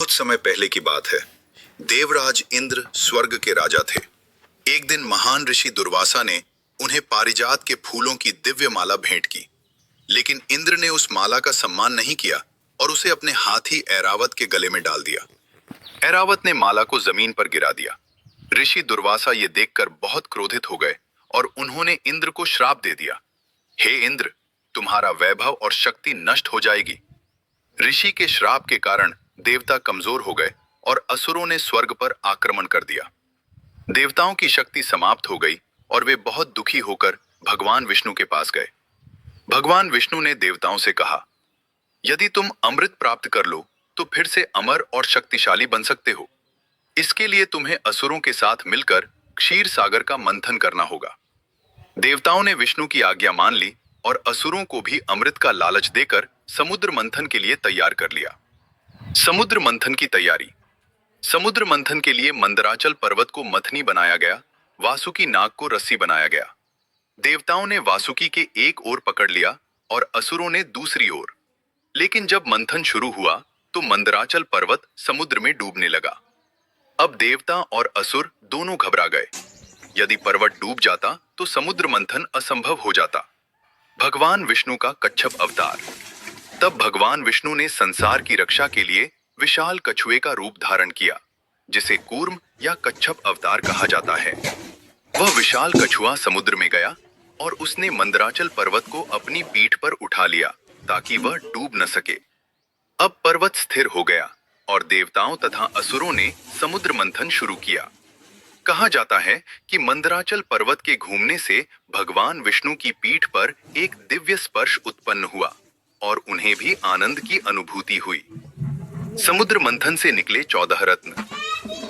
कुछ समय पहले की बात है। देवराज इंद्र स्वर्ग के राजा थे। एक दिन महान ऋषि दुर्वासा ने उन्हें पारिजात के फूलों की दिव्य माला भेंट की, लेकिन इंद्र ने उस माला का सम्मान नहीं किया और उसे अपने हाथी ऐरावत के गले में डाल दिया। ऐरावत ने माला को जमीन पर गिरा दिया। ऋषि दुर्वासा ये देखकर बहुत क्रोधित हो गए और उन्होंने इंद्र को श्राप दे दिया। हे इंद्र, तुम्हारा वैभव और शक्ति नष्ट हो जाएगी। ऋषि के श्राप के कारण देवता कमजोर हो गए और असुरों ने स्वर्ग पर आक्रमण कर दिया। देवताओं की शक्ति समाप्त हो गई और वे बहुत दुखी होकर भगवान विष्णु के पास गए। भगवान विष्णु ने देवताओं से कहा, यदि तुम अमृत प्राप्त कर लो तो फिर से अमर और शक्तिशाली बन सकते हो। इसके लिए तुम्हें असुरों के साथ मिलकर क्षीर सागर का मंथन करना होगा। देवताओं ने विष्णु की आज्ञा मान ली और असुरों को भी अमृत का लालच देकर समुद्र मंथन के लिए तैयार कर लिया। समुद्र मंथन की तैयारी। समुद्र मंथन के लिए मंदराचल पर्वत को मथनी बनाया गया, वासुकी नाग को रस्सी बनाया गया। देवताओं ने वासुकी के एक ओर पकड़ लिया और असुरों ने दूसरी ओर। लेकिन जब मंथन शुरू हुआ तो मंदराचल पर्वत समुद्र में डूबने लगा। अब देवता और असुर दोनों घबरा गए। यदि पर्वत डूब जाता तो समुद्र मंथन असंभव हो जाता। भगवान विष्णु का कच्छप अवतार। तब भगवान विष्णु ने संसार की रक्षा के लिए विशाल कछुए का रूप धारण किया, जिसे कूर्म या कच्छप अवतार कहा जाता है। वह विशाल कछुआ समुद्र में गया और उसने मंदराचल पर्वत को अपनी पीठ पर उठा लिया ताकि वह डूब न सके। अब पर्वत स्थिर हो गया और देवताओं तथा असुरों ने समुद्र मंथन शुरू किया। कहा जाता है कि मंदराचल पर्वत के घूमने से भगवान विष्णु की पीठ पर एक दिव्य स्पर्श उत्पन्न हुआ और उन्हें भी आनंद की अनुभूति हुई। समुद्र मंथन से निकले 14 रत्न।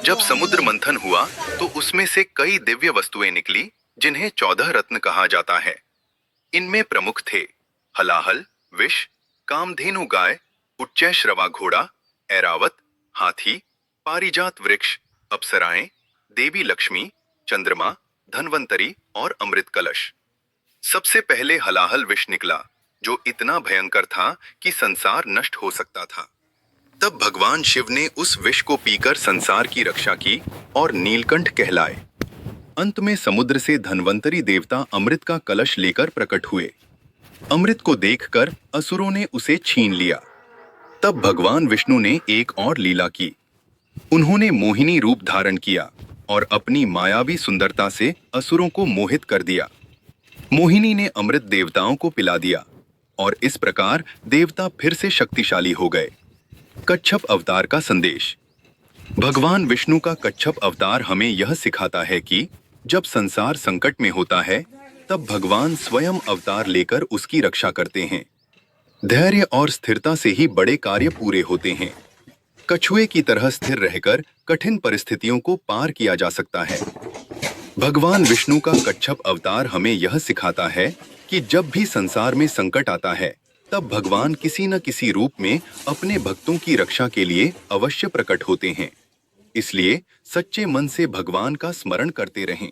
जब समुद्र मंथन हुआ तो उसमें से कई दिव्य वस्तुएं निकली, जिन्हें 14 रत्न कहा जाता है। इनमें प्रमुख थे हलाहल, विष, कामधेनु गाय, उच्चैश्रवा घोड़ा, ऐरावत, हाथी, पारिजात वृक्ष, अप्सराएं, देवी लक्ष्मी, चंद्रमा, धनवंतरी और अमृत कलश। सबसे पहले हलाहल विष निकला, जो इतना भयंकर था कि संसार नष्ट हो सकता था। तब भगवान शिव ने उस विष को पीकर संसार की रक्षा की और नीलकंठ कहलाए। अंत में समुद्र से धनवंतरी देवता अमृत का कलश लेकर प्रकट हुए। अमृत को देखकर असुरों ने उसे छीन लिया। तब भगवान विष्णु ने एक और लीला की। उन्होंने मोहिनी रूप धारण किया और अपनी मायावी सुंदरता से असुरों को मोहित कर दिया। मोहिनी ने अमृत देवताओं को पिला दिया और इस प्रकार देवता फिर से शक्तिशाली हो गए। कच्छप अवतार का संदेश। भगवान विष्णु का कच्छप अवतार हमें यह सिखाता है कि जब संसार संकट में होता है तब भगवान स्वयं अवतार लेकर उसकी रक्षा करते हैं। धैर्य और स्थिरता से ही बड़े कार्य पूरे होते हैं। कछुए की तरह स्थिर रहकर कठिन परिस्थितियों को पार किया जा सकता है। भगवान विष्णु का कच्छप अवतार हमें यह सिखाता है कि जब भी संसार में संकट आता है तब भगवान किसी न किसी रूप में अपने भक्तों की रक्षा के लिए अवश्य प्रकट होते हैं। इसलिए सच्चे मन से भगवान का स्मरण करते रहें।